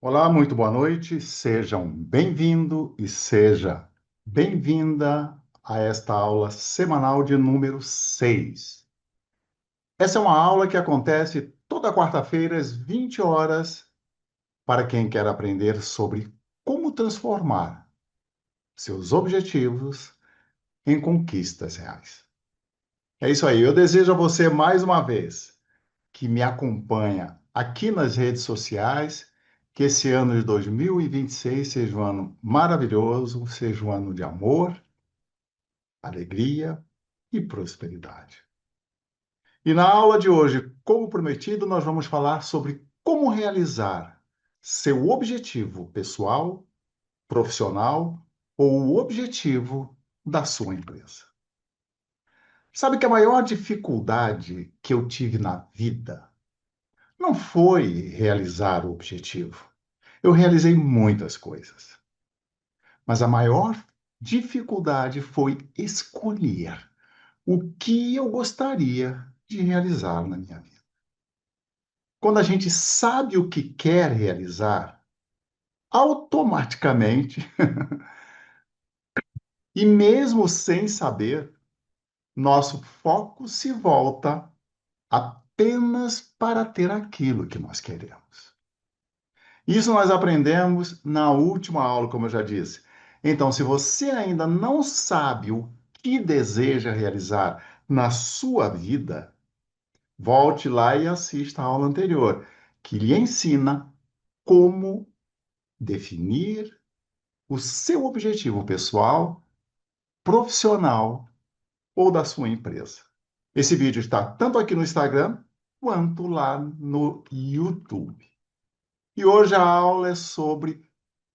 Olá, muito boa noite. Sejam bem-vindo e seja bem-vinda a esta aula semanal de número 6. Essa é uma aula que acontece toda quarta-feira às 20 horas para quem quer aprender sobre como transformar seus objetivos em conquistas reais. É isso aí. Eu desejo a você mais uma vez que me acompanha aqui nas redes sociais, que esse ano de 2026 seja um ano maravilhoso, seja um ano de amor, alegria e prosperidade. E na aula de hoje, como prometido, nós vamos falar sobre como realizar seu objetivo pessoal, profissional ou o objetivo da sua empresa. Sabe que a maior dificuldade que eu tive na vida não foi realizar o objetivo. Eu realizei muitas coisas, mas a maior dificuldade foi escolher o que eu gostaria de realizar na minha vida. Quando a gente sabe o que quer realizar, automaticamente, e mesmo sem saber, nosso foco se volta apenas para ter aquilo que nós queremos. Isso nós aprendemos na última aula, como eu já disse. Então, se você ainda não sabe o que deseja realizar na sua vida, volte lá e assista a aula anterior, que lhe ensina como definir o seu objetivo pessoal, profissional ou da sua empresa. Esse vídeo está tanto aqui no Instagram quanto lá no YouTube. E hoje a aula é sobre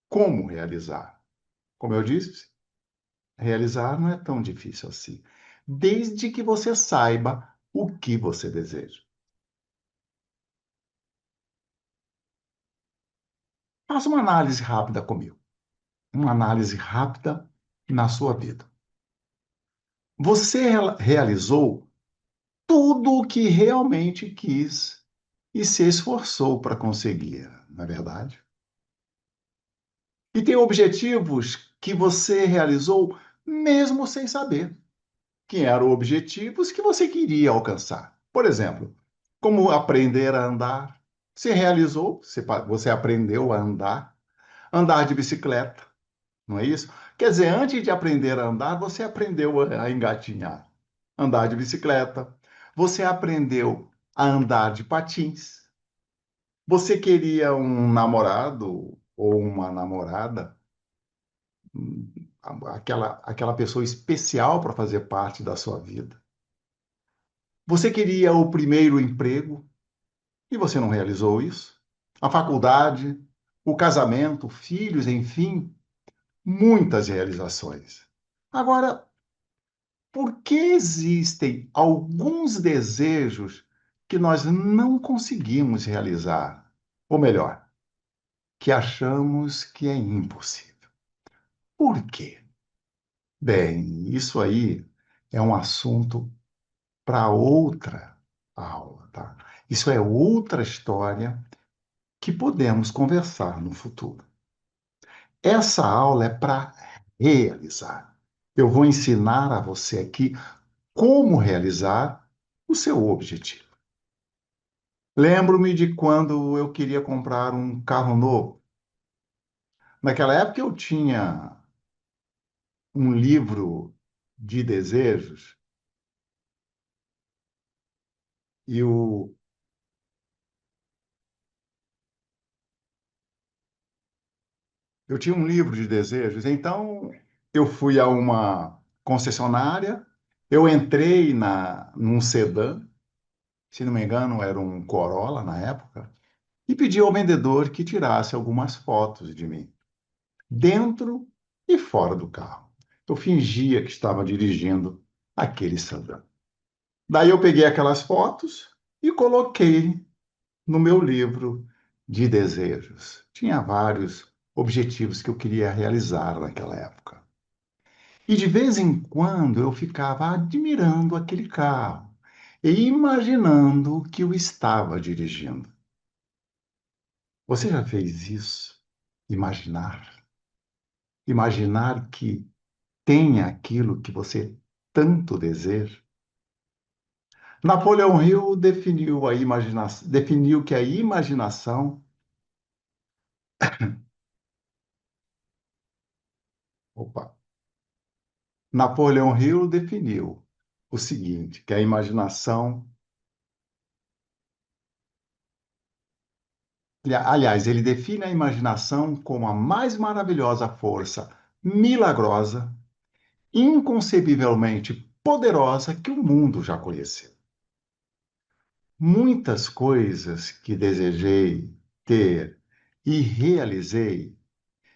como realizar. Como eu disse, realizar não é tão difícil assim, desde que você saiba o que você deseja. Faça uma análise rápida comigo, uma análise rápida na sua vida. Você realizou tudo o que realmente quis e se esforçou para conseguir, não é verdade? E tem objetivos que você realizou mesmo sem saber que eram objetivos que você queria alcançar. Por exemplo, como aprender a andar. Você realizou, você aprendeu a andar, andar de bicicleta, não é isso? Quer dizer, antes de aprender a andar, você aprendeu a engatinhar, andar de bicicleta, você aprendeu a andar de patins. Você queria um namorado ou uma namorada, hum, aquela pessoa especial para fazer parte da sua vida. Você queria o primeiro emprego e você não realizou isso? A faculdade, o casamento, filhos, enfim, muitas realizações. Agora, por que existem alguns desejos que nós não conseguimos realizar? Ou melhor, que achamos que é impossível. Por quê? Bem, isso aí é um assunto para outra aula, tá? Isso é outra história que podemos conversar no futuro. Essa aula é para realizar. Eu vou ensinar a você aqui como realizar o seu objetivo. Lembro-me de quando eu queria comprar um carro novo. Naquela época eu tinha um livro de desejos e eu tinha um livro de desejos. Então eu fui a uma concessionária, eu entrei num sedã, se não me engano, era um Corolla na época, e pedi ao vendedor que tirasse algumas fotos de mim, dentro e fora do carro. Eu fingia que estava dirigindo aquele sedã. Daí eu peguei aquelas fotos e coloquei no meu livro de desejos. Tinha vários objetivos que eu queria realizar naquela época. E de vez em quando eu ficava admirando aquele carro e imaginando que eu estava dirigindo. Você já fez isso? Imaginar? Imaginar que tem aquilo que você tanto deseja? Napoleão Hill definiu que a imaginação, opa, Napoleão Hill definiu o seguinte, que a imaginação, aliás, ele define a imaginação como a mais maravilhosa força milagrosa, inconcebivelmente poderosa que o mundo já conheceu. Muitas coisas que desejei ter e realizei,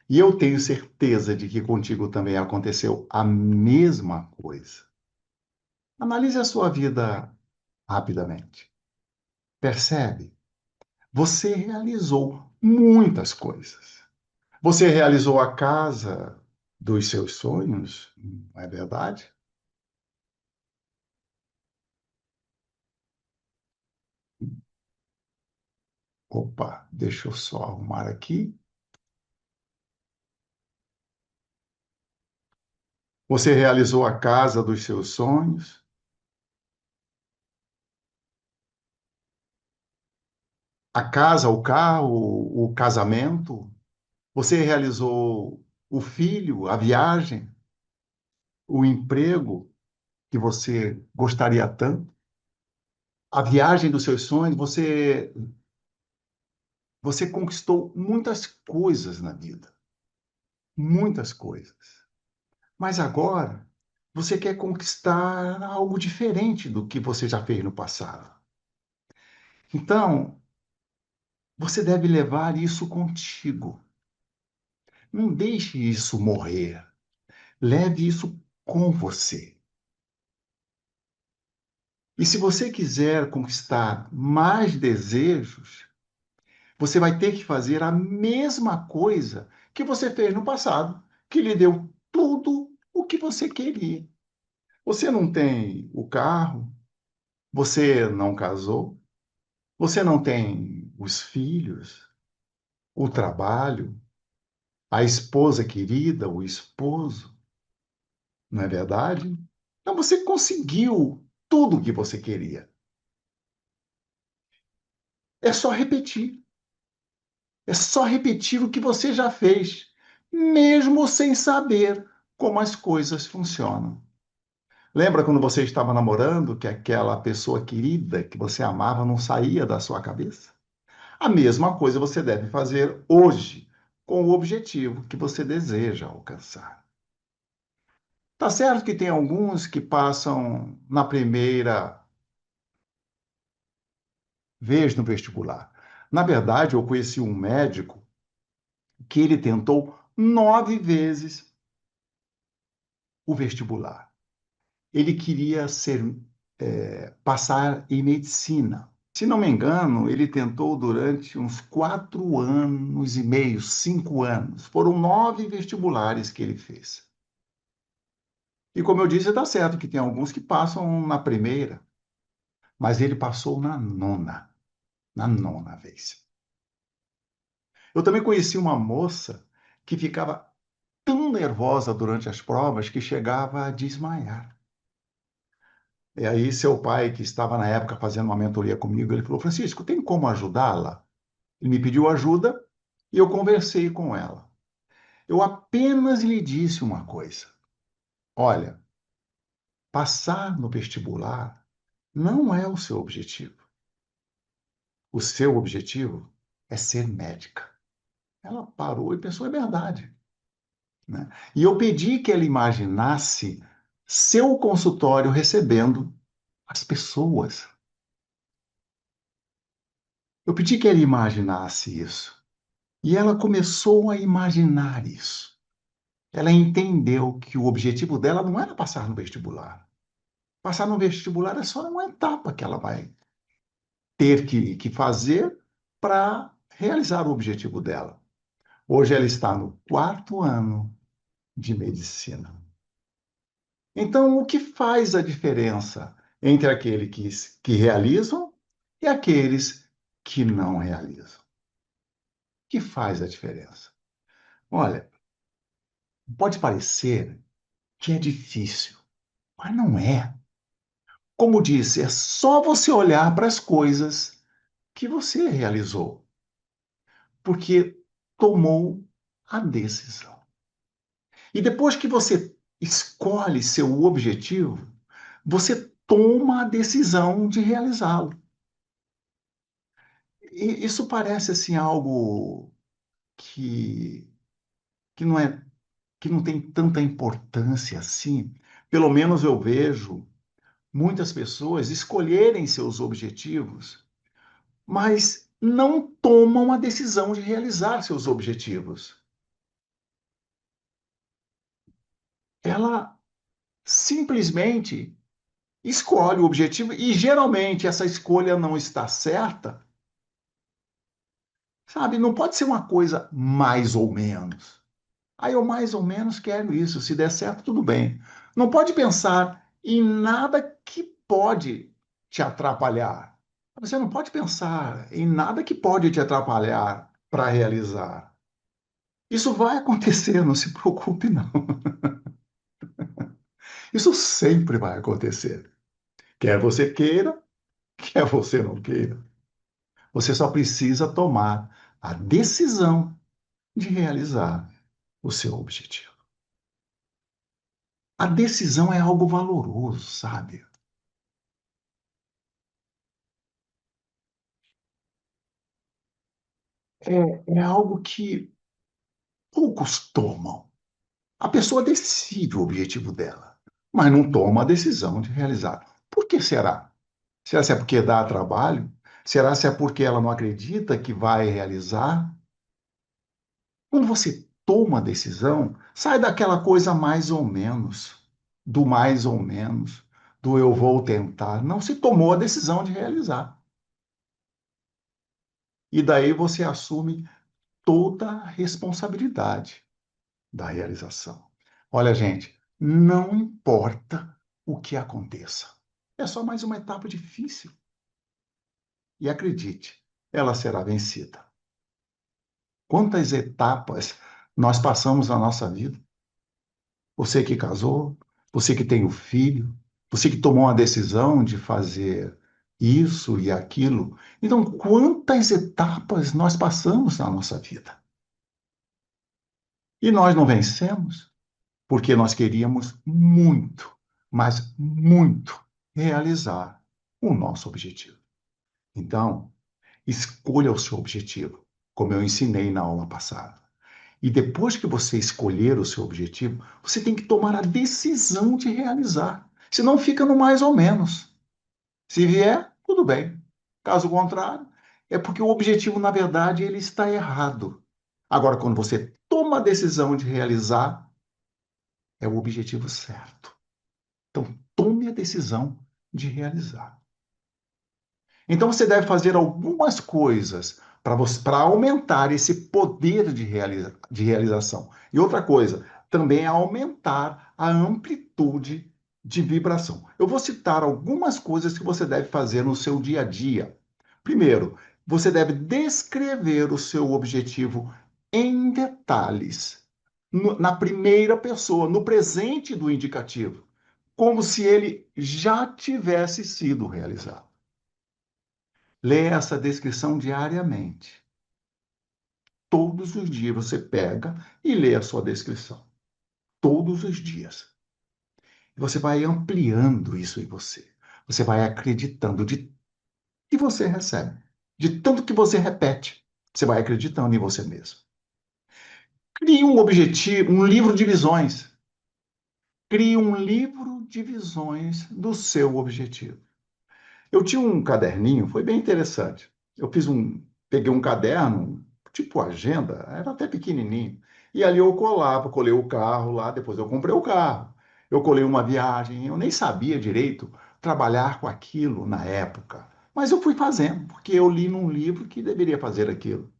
e eu tenho certeza de que contigo também aconteceu a mesma coisa. Analise a sua vida rapidamente. Percebe? Você realizou muitas coisas. Você realizou a casa dos seus sonhos, não é verdade? Opa, deixa eu só arrumar aqui. Você realizou a casa dos seus sonhos, a casa, o carro, o casamento. Você realizou o filho, a viagem, o emprego que você gostaria tanto, a viagem dos seus sonhos. Você conquistou muitas coisas na vida, muitas coisas. Mas agora você quer conquistar algo diferente do que você já fez no passado. Então, você deve levar isso contigo. Não deixe isso morrer. Leve isso com você. E se você quiser conquistar mais desejos, você vai ter que fazer a mesma coisa que você fez no passado, que lhe deu tudo o que você queria. Você não tem o carro, você não casou, você não tem os filhos, o trabalho, a esposa querida, o esposo, não é verdade? Então você conseguiu tudo o que você queria. É só repetir. É só repetir o que você já fez, mesmo sem saber como as coisas funcionam. Lembra quando você estava namorando que aquela pessoa querida que você amava não saía da sua cabeça? A mesma coisa você deve fazer hoje com o objetivo que você deseja alcançar. Tá certo que tem alguns que passam na primeira vez no vestibular. Na verdade, eu conheci um médico que ele tentou 9 vezes o vestibular. Ele queria passar em medicina. Se não me engano, ele tentou durante uns 4 anos e meio, 5 anos. Foram 9 vestibulares que ele fez. E como eu disse, está certo que tem alguns que passam na primeira, mas ele passou na nona vez. Eu também conheci uma moça que ficava tão nervosa durante as provas que chegava a desmaiar. E aí seu pai, que estava na época fazendo uma mentoria comigo, ele falou: Francisco, tem como ajudá-la? Ele me pediu ajuda e eu conversei com ela. Eu apenas lhe disse uma coisa: olha, passar no vestibular não é o seu objetivo. O seu objetivo é ser médica. Ela parou e pensou: é verdade, né? E eu pedi que ela imaginasse seu consultório recebendo as pessoas. Eu pedi que ela imaginasse isso. E ela começou a imaginar isso. Ela entendeu que o objetivo dela não era passar no vestibular. Passar no vestibular é só uma etapa que ela vai ter que fazer para realizar o objetivo dela. Hoje ela está no 4º ano de medicina. Então, o que faz a diferença entre aqueles que realizam e aqueles que não realizam? que faz a diferença. Olha, pode parecer que é difícil, mas não é. Como disse, é só você olhar para as coisas que você realizou, porque tomou a decisão. E depois que você escolhe seu objetivo, você toma a decisão de realizá-lo. E isso parece assim algo que, que não é, que não tem tanta importância assim. Pelo menos eu vejo muitas pessoas escolherem seus objetivos, mas não tomam a decisão de realizar seus objetivos. Ela simplesmente escolhe o objetivo e geralmente essa escolha não está certa, sabe? Não pode ser uma coisa mais ou menos. Aí eu mais ou menos quero isso, se der certo, tudo bem. Não pode pensar em nada que pode te atrapalhar. Você não pode pensar em nada que pode te atrapalhar para realizar. Isso vai acontecer, não se preocupe, não. Isso sempre vai acontecer. Quer você queira, quer você não queira. Você só precisa tomar a decisão de realizar o seu objetivo. A decisão é algo valoroso, sabe? É algo que poucos tomam. A pessoa decide o objetivo dela, mas não toma a decisão de realizar. Por que será? Será se é porque dá trabalho? Será se é porque ela não acredita que vai realizar? Quando você toma a decisão, sai daquela coisa mais ou menos, do mais ou menos, do eu vou tentar. Não se tomou a decisão de realizar. E daí você assume toda a responsabilidade da realização. Olha, gente, não importa o que aconteça. É só mais uma etapa difícil. E acredite, ela será vencida. Quantas etapas nós passamos na nossa vida? Você que casou, você que tem o filho, você que tomou a decisão de fazer isso e aquilo. Então, quantas etapas nós passamos na nossa vida? E nós não vencemos porque nós queríamos muito, mas muito realizar o nosso objetivo. Então, escolha o seu objetivo, como eu ensinei na aula passada. E depois que você escolher o seu objetivo, você tem que tomar a decisão de realizar. Senão fica no mais ou menos. Se vier, tudo bem. Caso contrário, é porque o objetivo, na verdade, ele está errado. Agora, quando você toma a decisão de realizar, é o objetivo certo. Então, tome a decisão de realizar. Então você deve fazer algumas coisas para aumentar esse poder de realização. E outra coisa, também é aumentar a amplitude de vibração. Eu vou citar algumas coisas que você deve fazer no seu dia a dia. Primeiro, você deve descrever o seu objetivo em detalhes, na primeira pessoa, no presente do indicativo, como se ele já tivesse sido realizado. Lê essa descrição diariamente. Todos os dias você pega e lê a sua descrição. Todos os dias. E você vai ampliando isso em você. Você vai acreditando de que você recebe. De tanto que você repete. Você vai acreditando em você mesmo. Crie um objetivo, um livro de visões. Crie um livro de visões do seu objetivo. Eu tinha um caderninho, foi bem interessante. Peguei um caderno, tipo agenda, era até pequenininho. E ali eu colava, colei o carro lá, depois eu comprei o carro. Eu colei uma viagem, eu nem sabia direito trabalhar com aquilo na época. Mas eu fui fazendo, porque eu li num livro que deveria fazer aquilo.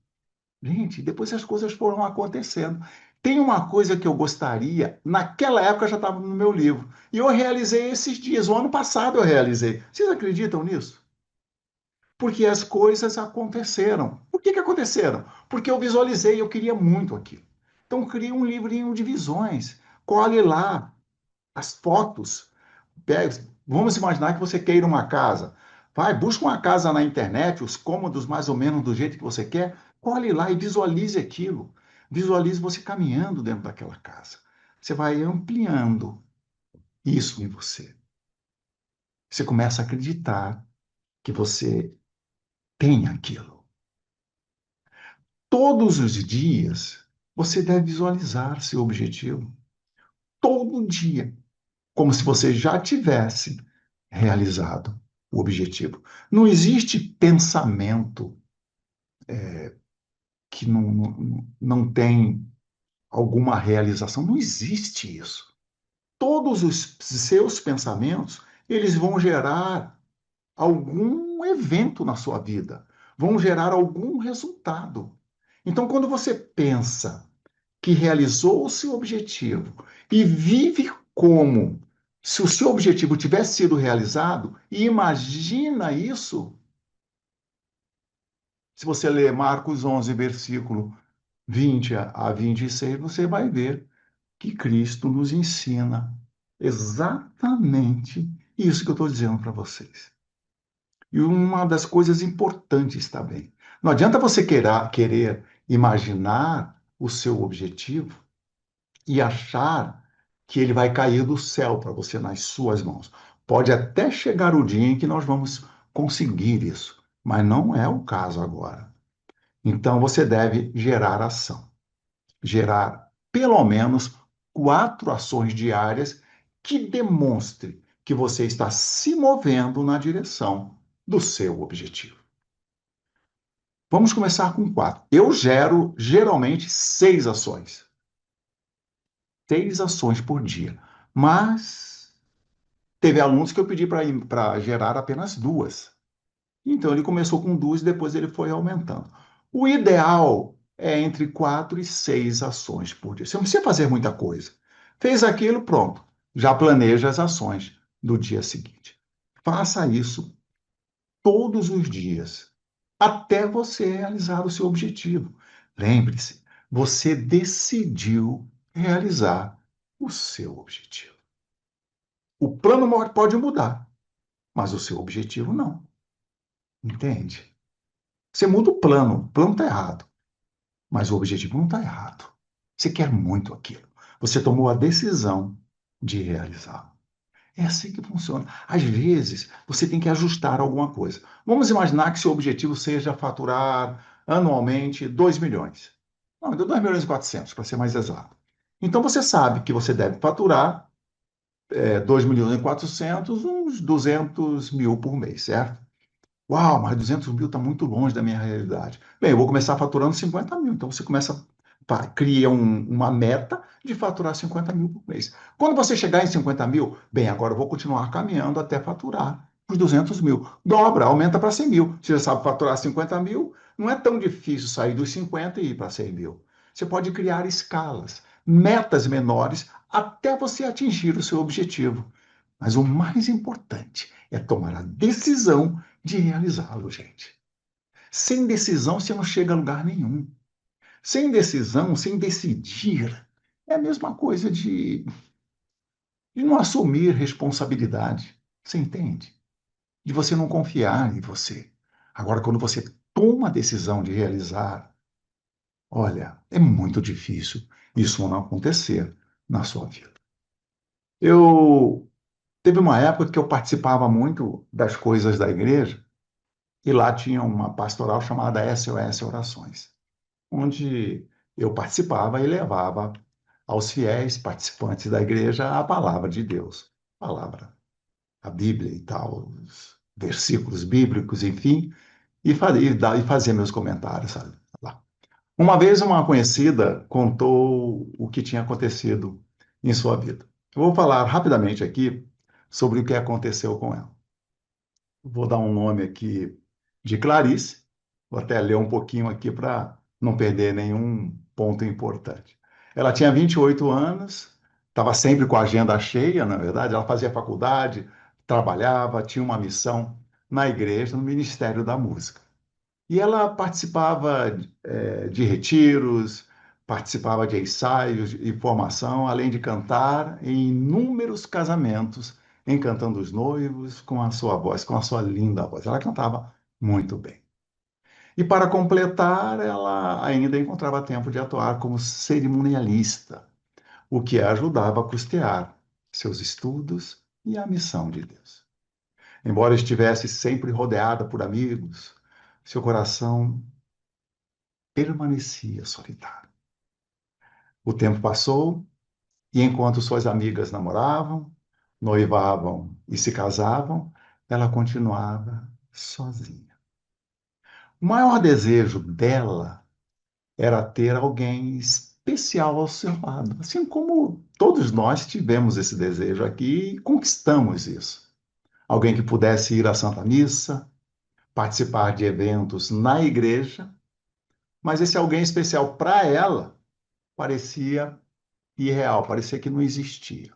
Gente, depois as coisas foram acontecendo. Tem uma coisa que eu gostaria, naquela época já estava no meu livro, e eu realizei esses dias, o ano passado eu realizei. Vocês acreditam nisso? Porque as coisas aconteceram. Por que aconteceram? Porque eu visualizei, eu queria muito aquilo. Então, cria um livrinho de visões. Colhe lá as fotos. Vamos imaginar que você queira uma casa. Vai, busca uma casa na internet, os cômodos mais ou menos do jeito que você quer. Colhe lá e visualize aquilo. Visualize você caminhando dentro daquela casa. Você vai ampliando isso em você. Você começa a acreditar que você tem aquilo. Todos os dias, você deve visualizar seu objetivo. Todo dia. Como se você já tivesse realizado o objetivo. Não existe pensamento que não tem alguma realização. Não existe isso. Todos os seus pensamentos, eles vão gerar algum evento na sua vida, vão gerar algum resultado. Então, quando você pensa que realizou o seu objetivo e vive como se o seu objetivo tivesse sido realizado, e imagina isso, se você ler Marcos 11, versículo 20 a 26, você vai ver que Cristo nos ensina exatamente isso que eu estou dizendo para vocês. E uma das coisas importantes também. Não adianta você querer imaginar o seu objetivo e achar que ele vai cair do céu para você nas suas mãos. Pode até chegar o dia em que nós vamos conseguir isso, mas não é o caso agora. Então você deve gerar ação, gerar pelo menos 4 ações diárias que demonstre que você está se movendo na direção do seu objetivo. Vamos começar com 4. Eu gero geralmente 6 ações. 6 ações por dia. Mas teve alunos que eu pedi para gerar apenas 2. Então ele começou com 2 e depois ele foi aumentando. O ideal é entre 4 e 6 ações por dia. Você não precisa fazer muita coisa. Fez aquilo, pronto. Já planeja as ações do dia seguinte. Faça isso todos os dias, até você realizar o seu objetivo. Lembre-se, você decidiu realizar o seu objetivo. O plano pode mudar, mas o seu objetivo não. Entende? Você muda o plano está errado, mas o objetivo não está errado. Você quer muito aquilo. Você tomou a decisão de realizar. É assim que funciona. Às vezes, você tem que ajustar alguma coisa. Vamos imaginar que seu objetivo seja faturar anualmente 2 milhões. Não, 2 milhões e 400, para ser mais exato. Então, você sabe que você deve faturar 2 milhões e 400, uns 200 mil por mês, certo? Uau, mas 200 mil está muito longe da minha realidade. Bem, eu vou começar faturando 50 mil. Então você começa, cria uma meta de faturar 50 mil por mês. Quando você chegar em 50 mil, bem, agora eu vou continuar caminhando até faturar os 200 mil. Dobra, aumenta para 100 mil. Você já sabe faturar 50 mil, não é tão difícil sair dos 50 e ir para 100 mil. Você pode criar escalas, metas menores, até você atingir o seu objetivo. Mas o mais importante é tomar a decisão de realizá-lo, gente. Sem decisão, você não chega a lugar nenhum. Sem decisão, sem decidir, é a mesma coisa de não assumir responsabilidade. Você entende? De você não confiar em você. Agora, quando você toma a decisão de realizar, olha, é muito difícil isso não acontecer na sua vida. Eu teve uma época que eu participava muito das coisas da igreja. E lá tinha uma pastoral chamada SOS Orações, onde eu participava e levava aos fiéis participantes da igreja a palavra de Deus, a palavra, a Bíblia e tal, os versículos bíblicos, enfim, e fazia meus comentários, sabe? Lá. Uma vez uma conhecida contou o que tinha acontecido em sua vida. Eu vou falar rapidamente aqui sobre o que aconteceu com ela. Vou dar um nome aqui de Clarice. Vou até ler um pouquinho aqui para não perder nenhum ponto importante. Ela tinha 28 anos, estava sempre com a agenda cheia, na verdade. Ela fazia faculdade, trabalhava, tinha uma missão na igreja, no Ministério da Música. E ela participava de retiros, participava de ensaios e formação, além de cantar em inúmeros casamentos, encantando os noivos com a sua voz, com a sua linda voz. Ela cantava muito bem. E para completar, ela ainda encontrava tempo de atuar como cerimonialista, o que a ajudava a custear seus estudos e a missão de Deus. Embora estivesse sempre rodeada por amigos, seu coração permanecia solitário. O tempo passou e, enquanto suas amigas namoravam, noivavam e se casavam, ela continuava sozinha. O maior desejo dela era ter alguém especial ao seu lado, assim como todos nós tivemos esse desejo aqui e conquistamos isso. Alguém que pudesse ir à Santa Missa, participar de eventos na igreja, mas esse alguém especial para ela parecia irreal, parecia que não existia.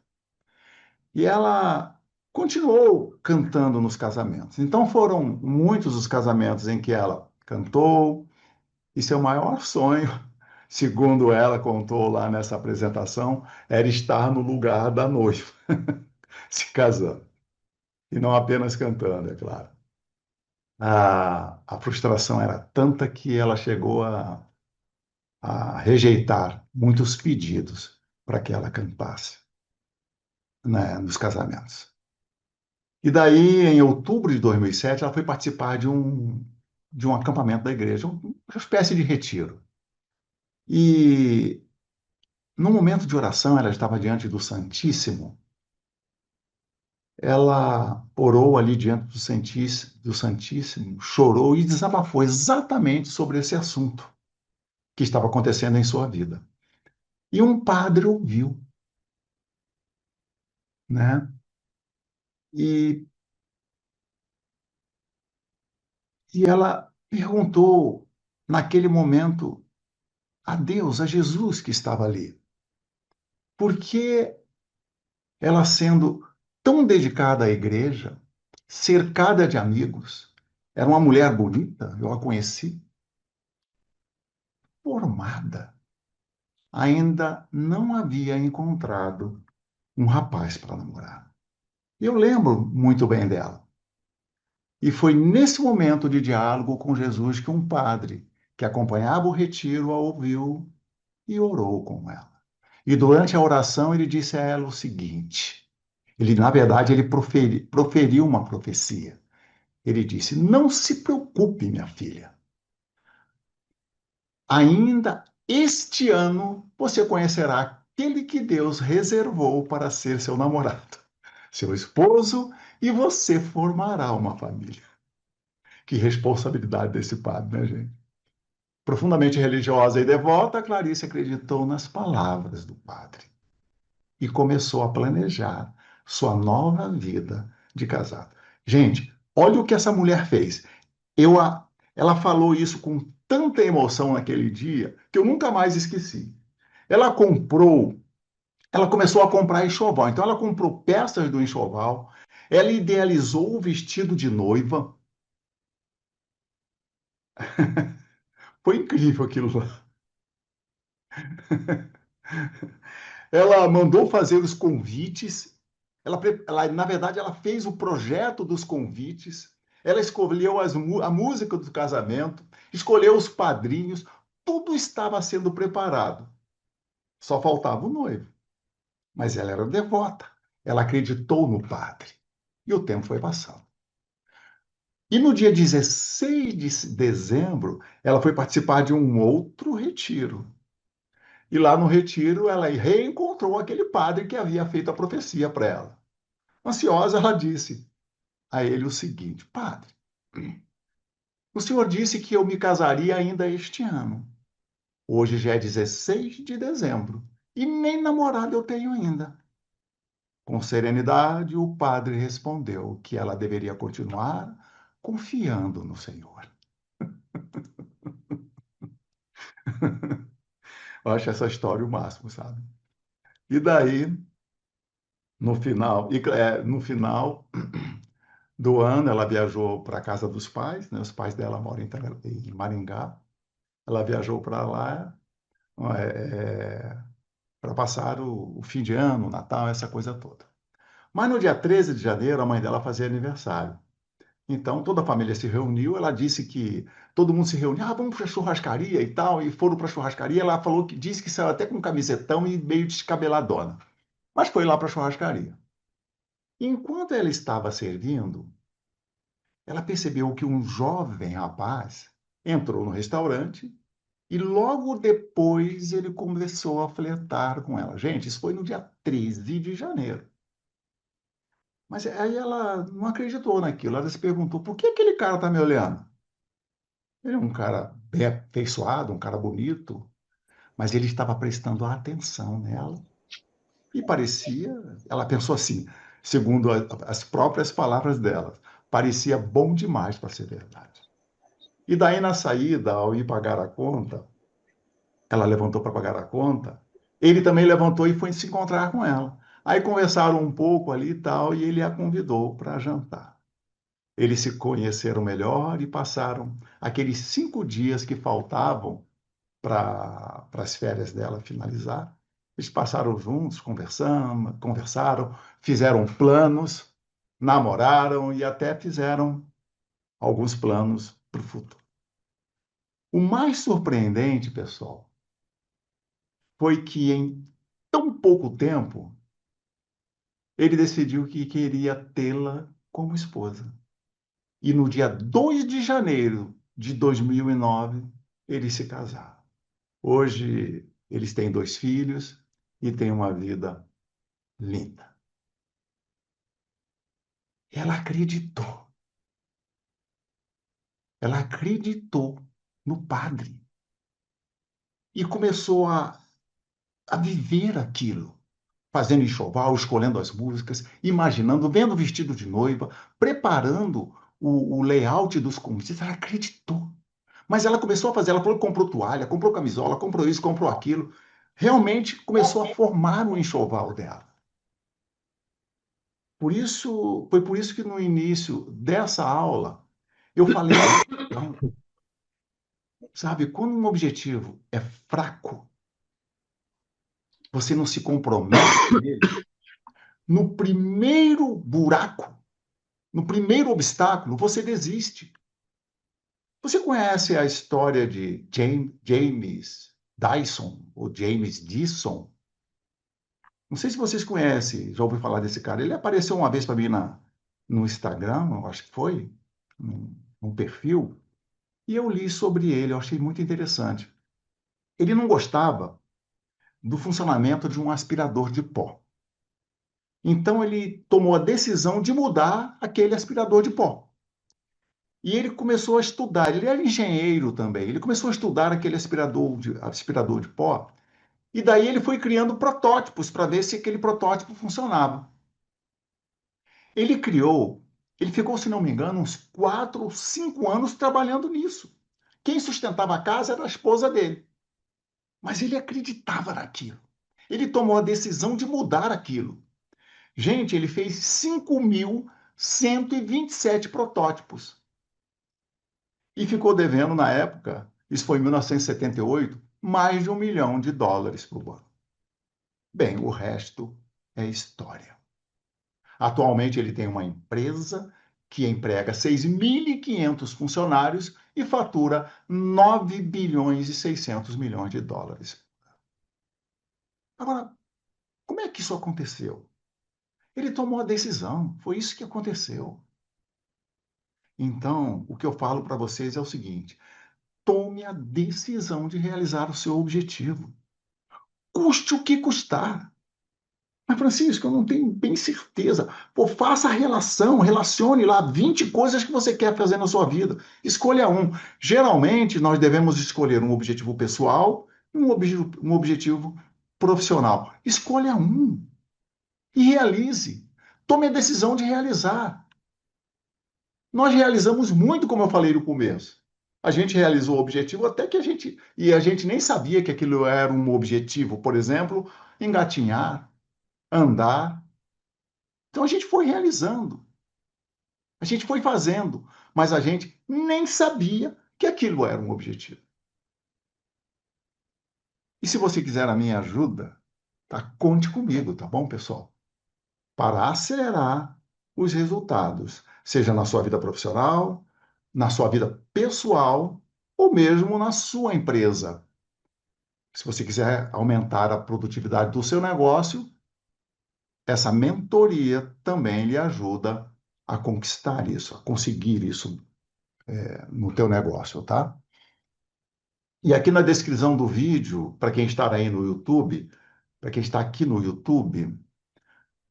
E ela continuou cantando nos casamentos. Então foram muitos os casamentos em que ela cantou, e seu maior sonho, segundo ela contou lá nessa apresentação, era estar no lugar da noiva, se casando. E não apenas cantando, é claro. A frustração era tanta que ela chegou a rejeitar muitos pedidos para que ela cantasse, né, nos casamentos. E daí, em outubro de 2007, ela foi participar de um acampamento da igreja, uma espécie de retiro. E no momento de oração, ela estava diante do Santíssimo. Ela orou ali diante do Santíssimo, chorou e desabafou exatamente sobre esse assunto que estava acontecendo em sua vida. E um padre ouviu, né? E, e ela perguntou, naquele momento, a Deus, a Jesus que estava ali, por que ela, sendo tão dedicada à igreja, cercada de amigos, era uma mulher bonita, eu a conheci, formada, ainda não havia encontrado um rapaz para namorar. Eu lembro muito bem dela. E foi nesse momento de diálogo com Jesus que um padre que acompanhava o retiro a ouviu e orou com ela. E durante a oração ele disse a ela o seguinte: na verdade, ele proferiu uma profecia. Ele disse: Não se preocupe, minha filha. Ainda este ano você conhecerá aquele que Deus reservou para ser seu namorado, seu esposo, e você formará uma família. Que responsabilidade desse padre, né, gente? Profundamente religiosa e devota, Clarice acreditou nas palavras do padre e começou a planejar sua nova vida de casado. Gente, olha o que essa mulher fez. Eu a, Ela falou isso com tanta emoção naquele dia que eu nunca mais esqueci. Ela comprou, ela começou a comprar enxoval. Então ela comprou peças do enxoval, ela idealizou o vestido de noiva. Foi incrível aquilo lá. Ela mandou fazer os convites. Na verdade, ela fez o projeto dos convites. Ela escolheu a música do casamento, escolheu os padrinhos. Tudo estava sendo preparado. Só faltava o noivo. Mas ela era devota. Ela acreditou no padre. E o tempo foi passando. E no dia 16 de dezembro, ela foi participar de um outro retiro. E lá no retiro, ela reencontrou aquele padre que havia feito a profecia para ela. Ansiosa, ela disse a ele o seguinte: Padre, o senhor disse que eu me casaria ainda este ano. Hoje já é 16 de dezembro e nem namorado eu tenho ainda. Com serenidade, o padre respondeu que ela deveria continuar confiando no Senhor. Eu acho essa história o máximo, sabe? E daí, no final, do ano, ela viajou para a casa dos pais, né? Os pais dela moram em Maringá. Ela viajou para lá para passar o fim de ano, o Natal, essa coisa toda. Mas no dia 13 de janeiro, a mãe dela fazia aniversário. Então, toda a família se reuniu. Ela disse que todo mundo se reuniu, vamos para a churrascaria e tal. E foram para a churrascaria. Ela falou que disse que saiu até com um camisetão e meio descabeladona. Mas foi lá para a churrascaria. Enquanto ela estava servindo, ela percebeu que um jovem rapaz entrou no restaurante e logo depois ele começou a flertar com ela. Gente, isso foi no dia 13 de janeiro. Mas aí ela não acreditou naquilo. Ela se perguntou: por que aquele cara está me olhando? Ele é um cara bem afeiçoado, um cara bonito, mas ele estava prestando atenção nela e parecia. Ela pensou assim, segundo as próprias palavras dela, parecia bom demais para ser verdade. E daí, na saída, ao ir pagar a conta, ela levantou para pagar a conta, ele também levantou e foi se encontrar com ela. Aí conversaram um pouco ali e tal, e ele a convidou para jantar. Eles se conheceram melhor e passaram aqueles 5 dias que faltavam para as férias dela finalizar. Eles passaram juntos, conversaram, fizeram planos, namoraram e até fizeram alguns planos para o futuro. O mais surpreendente, pessoal, foi que em tão pouco tempo ele decidiu que queria tê-la como esposa. E no dia 2 de janeiro de 2009, eles se casaram. Hoje, eles têm 2 filhos e têm uma vida linda. Ela acreditou. Ela acreditou no padre e começou a viver aquilo, fazendo enxoval, escolhendo as músicas, imaginando, vendo o vestido de noiva, preparando o layout dos convites. Ela acreditou. Mas ela começou a fazer, ela falou que comprou toalha, comprou camisola, comprou isso, comprou aquilo. Realmente começou a formar um enxoval dela. Foi por isso que no início dessa aula eu falei da gratidão. Sabe, quando um objetivo é fraco, você não se compromete com ele, no primeiro buraco, no primeiro obstáculo, você desiste. Você conhece a história de James Dyson, ou James Dyson? Não sei se vocês conhecem, já ouviu falar desse cara. Ele apareceu uma vez para mim no Instagram, eu acho que foi, num perfil, e eu li sobre ele, eu achei muito interessante. Ele não gostava do funcionamento de um aspirador de pó. Então ele tomou a decisão de mudar aquele aspirador de pó. E ele começou a estudar, ele era engenheiro também, ele começou a estudar aquele aspirador de pó, e daí ele foi criando protótipos para ver se aquele protótipo funcionava. Ele criou, ele ficou, se não me engano, uns 4 ou 5 anos trabalhando nisso. Quem sustentava a casa era a esposa dele. Mas ele acreditava naquilo. Ele tomou a decisão de mudar aquilo. Gente, ele fez 5.127 protótipos. E ficou devendo, na época, isso foi em 1978, mais de US$ 1 milhão para o banco. Bem, o resto é história. Atualmente, ele tem uma empresa que emprega 6.500 funcionários e fatura 9 bilhões e 600 milhões de dólares. Agora, como é que isso aconteceu? Ele tomou a decisão, foi isso que aconteceu. Então, o que eu falo para vocês é o seguinte: tome a decisão de realizar o seu objetivo, custe o que custar. Mas, Francisco, eu não tenho bem certeza. Pô, faça a relação, relacione lá 20 coisas que você quer fazer na sua vida. Escolha um. Geralmente, nós devemos escolher um objetivo pessoal e um objetivo profissional. Escolha um e realize. Tome a decisão de realizar. Nós realizamos muito, como eu falei no começo. A gente realizou o objetivo até que a gente nem sabia que aquilo era um objetivo. Por exemplo, engatinhar, andar. Então a gente foi realizando. A gente foi fazendo, mas a gente nem sabia que aquilo era um objetivo. E se você quiser a minha ajuda, tá? Conte comigo, tá bom, pessoal? Para acelerar os resultados, seja na sua vida profissional, na sua vida pessoal ou mesmo na sua empresa. Se você quiser aumentar a produtividade do seu negócio, essa mentoria também lhe ajuda a conquistar isso, a conseguir isso no teu negócio, tá? E aqui na descrição do vídeo, para quem está aí no YouTube, para quem está aqui no YouTube,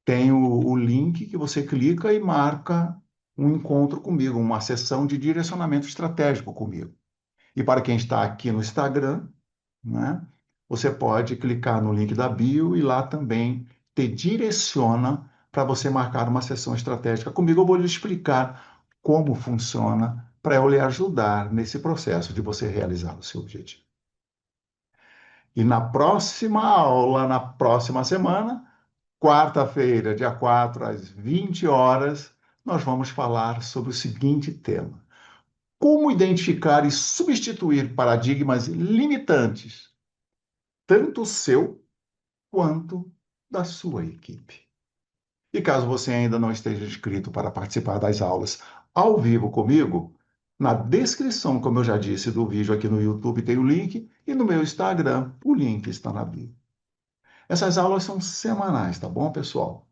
tem o link que você clica e marca um encontro comigo, uma sessão de direcionamento estratégico comigo. E para quem está aqui no Instagram, né, você pode clicar no link da bio e lá também te direciona para você marcar uma sessão estratégica comigo. Eu vou lhe explicar como funciona para eu lhe ajudar nesse processo de você realizar o seu objetivo. E na próxima aula, na próxima semana, quarta-feira, dia 4, às 20 horas, nós vamos falar sobre o seguinte tema: como identificar e substituir paradigmas limitantes, tanto seu quanto da sua equipe. E caso você ainda não esteja inscrito para participar das aulas ao vivo comigo, na descrição, como eu já disse, do vídeo aqui no YouTube tem o link e no meu Instagram o link está na bio. Essas aulas são semanais, tá bom, pessoal?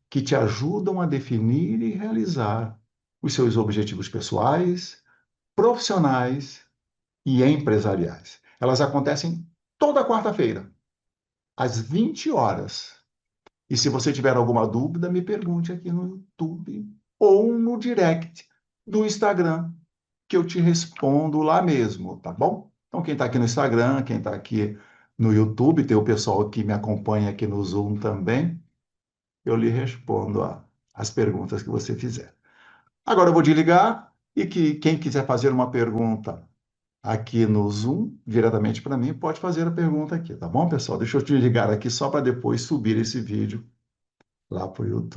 Que te ajudam a definir e realizar os seus objetivos pessoais, profissionais e empresariais. Elas acontecem toda quarta-feira, às 20 horas. E se você tiver alguma dúvida, me pergunte aqui no YouTube ou no direct do Instagram, que eu te respondo lá mesmo, tá bom? Então, quem está aqui no Instagram, quem está aqui no YouTube, tem o pessoal que me acompanha aqui no Zoom também, eu lhe respondo as perguntas que você fizer. Agora eu vou desligar e que quem quiser fazer uma pergunta aqui no Zoom, diretamente para mim, pode fazer a pergunta aqui, tá bom, pessoal? Deixa eu te ligar aqui só para depois subir esse vídeo lá para o YouTube.